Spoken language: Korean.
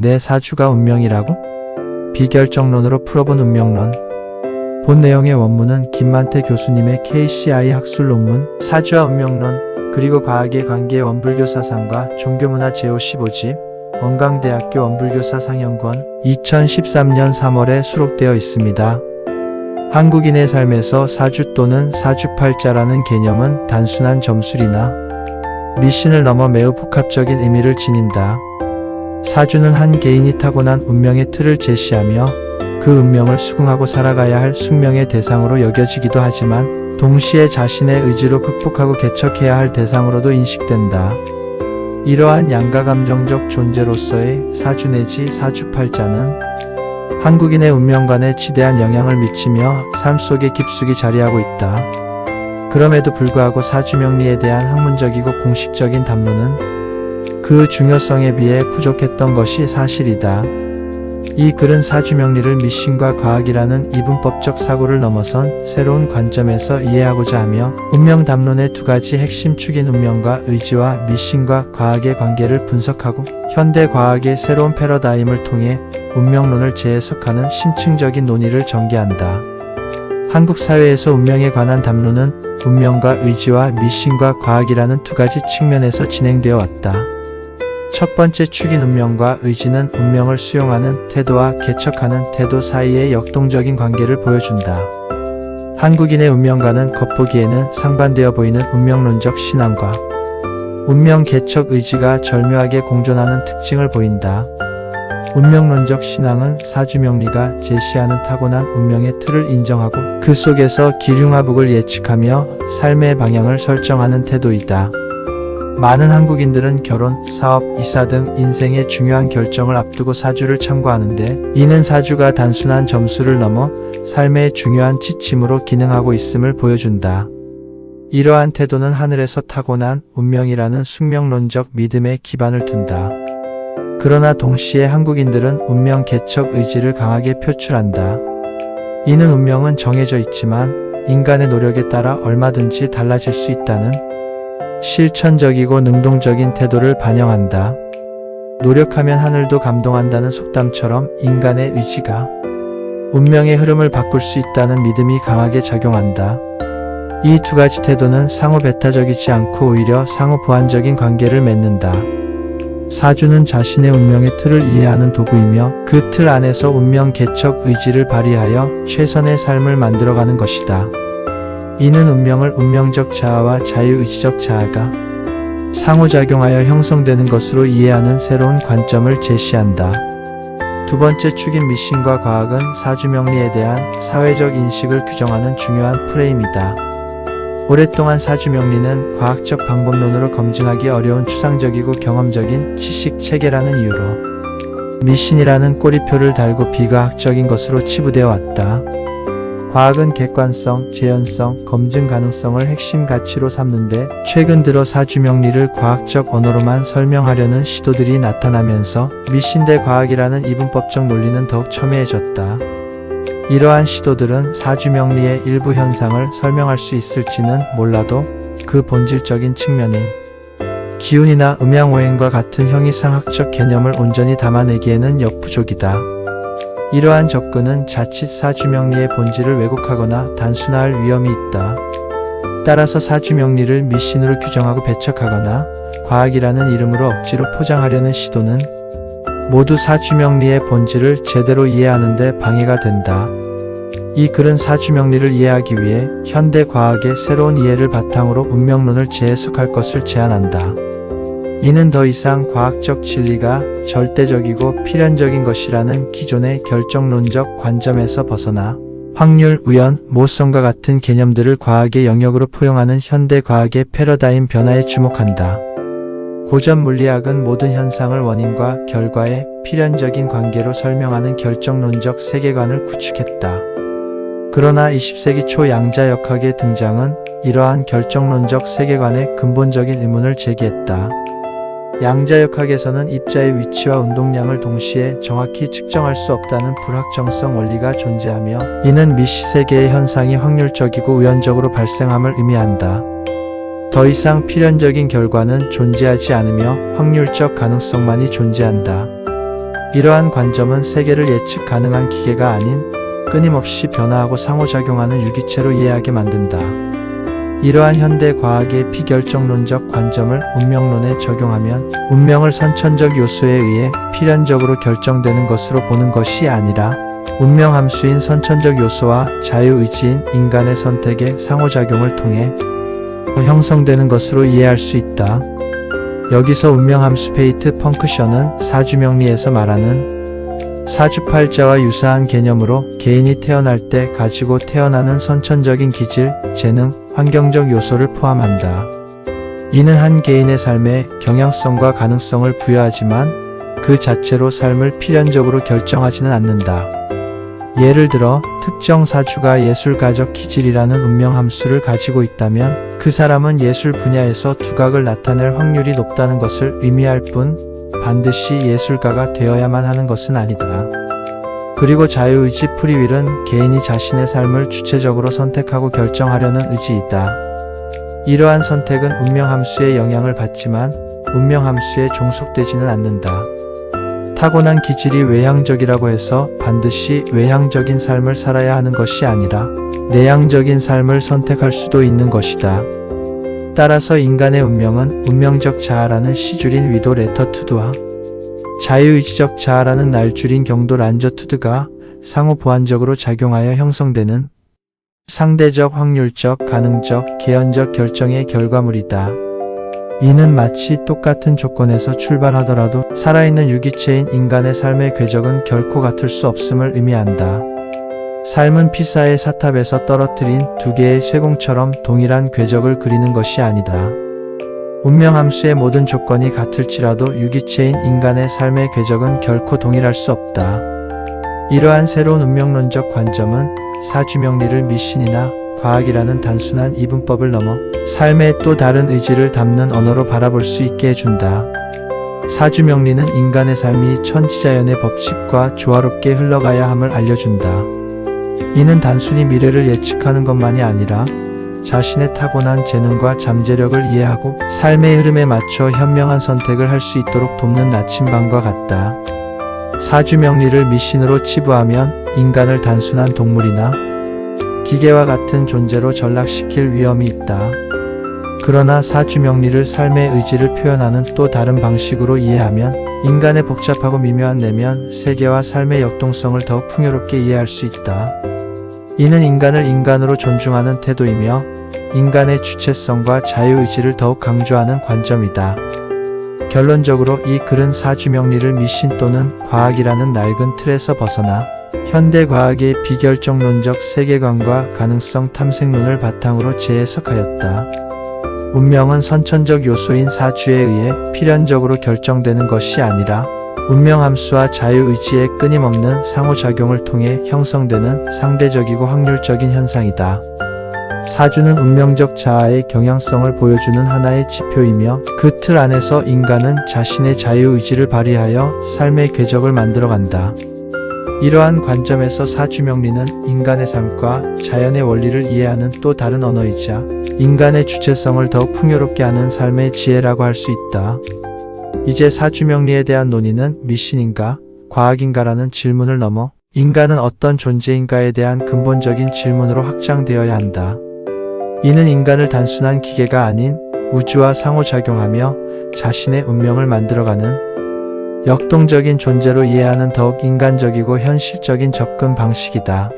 내 사주가 운명이라고? 비결정론으로 풀어본 운명론. 본 내용의 원문은 김만태 교수님의 KCI 학술 논문 사주와 운명론 그리고 과학의 관계 원불교 사상과 종교문화 제15집 원광대학교 원불교 사상연구원 2013년 3월에 수록되어 있습니다. 한국인의 삶에서 사주 또는 사주팔자라는 개념은 단순한 점술이나 미신을 넘어 매우 복합적인 의미를 지닌다. 사주는 한 개인이 타고난 운명의 틀을 제시하며 그 운명을 수긍하고 살아가야 할 숙명의 대상으로 여겨지기도 하지만 동시에 자신의 의지로 극복하고 개척해야 할 대상으로도 인식된다. 이러한 양가 감정적 존재로서의 사주 내지 사주팔자는 한국인의 운명관에 지대한 영향을 미치며 삶 속에 깊숙이 자리하고 있다. 그럼에도 불구하고 사주명리에 대한 학문적이고 공식적인 담론은 그 중요성에 비해 부족했던 것이 사실이다. 이 글은 사주명리를 미신과 과학이라는 이분법적 사고를 넘어선 새로운 관점에서 이해하고자 하며 운명 담론의 두 가지 핵심 축인 운명과 의지와 미신과 과학의 관계를 분석하고 현대 과학의 새로운 패러다임을 통해 운명론을 재해석하는 심층적인 논의를 전개한다. 한국 사회에서 운명에 관한 담론은 운명과 의지와 미신과 과학이라는 두 가지 측면에서 진행되어 왔다. 첫 번째 축인 운명과 의지는 운명을 수용하는 태도와 개척하는 태도 사이의 역동적인 관계를 보여준다. 한국인의 운명과는 겉보기에는 상반되어 보이는 운명론적 신앙과 운명 개척 의지가 절묘하게 공존하는 특징을 보인다. 운명론적 신앙은 사주명리가 제시하는 타고난 운명의 틀을 인정하고 그 속에서 기륭화복을 예측하며 삶의 방향을 설정하는 태도이다. 많은 한국인들은 결혼, 사업, 이사 등 인생의 중요한 결정을 앞두고 사주를 참고하는데 이는 사주가 단순한 점수를 넘어 삶의 중요한 지침으로 기능하고 있음을 보여준다. 이러한 태도는 하늘에서 타고난 운명이라는 숙명론적 믿음에 기반을 둔다. 그러나 동시에 한국인들은 운명 개척 의지를 강하게 표출한다. 이는 운명은 정해져 있지만 인간의 노력에 따라 얼마든지 달라질 수 있다는 실천적이고 능동적인 태도를 반영한다. 노력하면 하늘도 감동한다는 속담처럼 인간의 의지가 운명의 흐름을 바꿀 수 있다는 믿음이 강하게 작용한다. 이 두 가지 태도는 상호 배타적이지 않고 오히려 상호 보완적인 관계를 맺는다. 사주는 자신의 운명의 틀을 이해하는 도구이며 그 틀 안에서 운명 개척 의지를 발휘하여 최선의 삶을 만들어가는 것이다. 이는 운명을 운명적 자아와 자유의지적 자아가 상호작용하여 형성되는 것으로 이해하는 새로운 관점을 제시한다. 두 번째 축인 미신과 과학은 사주명리에 대한 사회적 인식을 규정하는 중요한 프레임이다. 오랫동안 사주명리는 과학적 방법론으로 검증하기 어려운 추상적이고 경험적인 지식 체계라는 이유로 미신이라는 꼬리표를 달고 비과학적인 것으로 치부되어 왔다. 과학은 객관성, 재현성, 검증 가능성을 핵심 가치로 삼는데 최근 들어 사주명리를 과학적 언어로만 설명하려는 시도들이 나타나면서 미신 대 과학이라는 이분법적 논리는 더욱 첨예해졌다. 이러한 시도들은 사주명리의 일부 현상을 설명할 수 있을지는 몰라도 그 본질적인 측면인 기운이나 음양오행과 같은 형이상학적 개념을 온전히 담아내기에는 역부족이다. 이러한 접근은 자칫 사주명리의 본질을 왜곡하거나 단순화할 위험이 있다. 따라서 사주명리를 미신으로 규정하고 배척하거나 과학이라는 이름으로 억지로 포장하려는 시도는 모두 사주명리의 본질을 제대로 이해하는 데 방해가 된다. 이 글은 사주명리를 이해하기 위해 현대 과학의 새로운 이해를 바탕으로 운명론을 재해석할 것을 제안한다. 이는 더 이상 과학적 진리가 절대적이고 필연적인 것이라는 기존의 결정론적 관점에서 벗어나 확률, 우연, 모성과 같은 개념들을 과학의 영역으로 포용하는 현대 과학의 패러다임 변화에 주목한다. 고전 물리학은 모든 현상을 원인과 결과의 필연적인 관계로 설명하는 결정론적 세계관을 구축했다. 그러나 20세기 초 양자역학의 등장은 이러한 결정론적 세계관의 근본적인 의문을 제기했다. 양자역학에서는 입자의 위치와 운동량을 동시에 정확히 측정할 수 없다는 불확정성 원리가 존재하며 이는 미시세계의 현상이 확률적이고 우연적으로 발생함을 의미한다. 더 이상 필연적인 결과는 존재하지 않으며 확률적 가능성만이 존재한다. 이러한 관점은 세계를 예측 가능한 기계가 아닌 끊임없이 변화하고 상호작용하는 유기체로 이해하게 만든다. 이러한 현대 과학의 비결정론적 관점을 운명론에 적용하면 운명을 선천적 요소에 의해 필연적으로 결정되는 것으로 보는 것이 아니라 운명 함수인 선천적 요소와 자유의지인 인간의 선택의 상호작용을 통해 형성되는 것으로 이해할 수 있다. 여기서 운명 함수 페이트 펑크션은 사주명리에서 말하는 사주팔자와 유사한 개념으로 개인이 태어날 때 가지고 태어나는 선천적인 기질, 재능, 환경적 요소를 포함한다. 이는 한 개인의 삶에 경향성과 가능성을 부여하지만 그 자체로 삶을 필연적으로 결정하지는 않는다. 예를 들어 특정 사주가 예술가적 기질이라는 운명 함수를 가지고 있다면 그 사람은 예술 분야에서 두각을 나타낼 확률이 높다는 것을 의미할 뿐 반드시 예술가가 되어야만 하는 것은 아니다. 그리고 자유의지 프리윌은 개인이 자신의 삶을 주체적으로 선택하고 결정하려는 의지이다. 이러한 선택은 운명 함수의 영향을 받지만 운명 함수에 종속되지는 않는다. 타고난 기질이 외향적이라고 해서 반드시 외향적인 삶을 살아야 하는 것이 아니라 내향적인 삶을 선택할 수도 있는 것이다. 따라서 인간의 운명은 운명적 자아라는 시줄인 위도 레터투드와 자유의지적 자아라는 날줄인 경도 란저투드가 상호 보완적으로 작용하여 형성되는 상대적, 확률적, 가능적, 개연적 결정의 결과물이다. 이는 마치 똑같은 조건에서 출발하더라도 살아있는 유기체인 인간의 삶의 궤적은 결코 같을 수 없음을 의미한다. 삶은 피사의 사탑에서 떨어뜨린 두 개의 쇠공처럼 동일한 궤적을 그리는 것이 아니다. 운명 함수의 모든 조건이 같을지라도 유기체인 인간의 삶의 궤적은 결코 동일할 수 없다. 이러한 새로운 운명론적 관점은 사주명리를 미신이나 과학이라는 단순한 이분법을 넘어 삶의 또 다른 의지를 담는 언어로 바라볼 수 있게 해준다. 사주명리는 인간의 삶이 천지자연의 법칙과 조화롭게 흘러가야 함을 알려준다. 이는 단순히 미래를 예측하는 것만이 아니라 자신의 타고난 재능과 잠재력을 이해하고 삶의 흐름에 맞춰 현명한 선택을 할 수 있도록 돕는 나침반과 같다. 사주명리를 미신으로 치부하면 인간을 단순한 동물이나 기계와 같은 존재로 전락시킬 위험이 있다. 그러나 사주명리를 삶의 의지를 표현하는 또 다른 방식으로 이해하면 인간의 복잡하고 미묘한 내면, 세계와 삶의 역동성을 더욱 풍요롭게 이해할 수 있다. 이는 인간을 인간으로 존중하는 태도이며 인간의 주체성과 자유의지를 더욱 강조하는 관점이다. 결론적으로 이 글은 사주명리를 미신 또는 과학이라는 낡은 틀에서 벗어나 현대 과학의 비결정론적 세계관과 가능성 탐색론을 바탕으로 재해석하였다. 운명은 선천적 요소인 사주에 의해 필연적으로 결정되는 것이 아니라 운명 함수와 자유의지의 끊임없는 상호작용을 통해 형성되는 상대적이고 확률적인 현상이다. 사주는 운명적 자아의 경향성을 보여주는 하나의 지표이며 그 틀 안에서 인간은 자신의 자유의지를 발휘하여 삶의 궤적을 만들어간다. 이러한 관점에서 사주명리는 인간의 삶과 자연의 원리를 이해하는 또 다른 언어이자 인간의 주체성을 더욱 풍요롭게 하는 삶의 지혜라고 할 수 있다. 이제 사주명리에 대한 논의는 미신인가, 과학인가라는 질문을 넘어 인간은 어떤 존재인가에 대한 근본적인 질문으로 확장되어야 한다. 이는 인간을 단순한 기계가 아닌 우주와 상호작용하며 자신의 운명을 만들어가는 역동적인 존재로 이해하는 더욱 인간적이고 현실적인 접근 방식이다.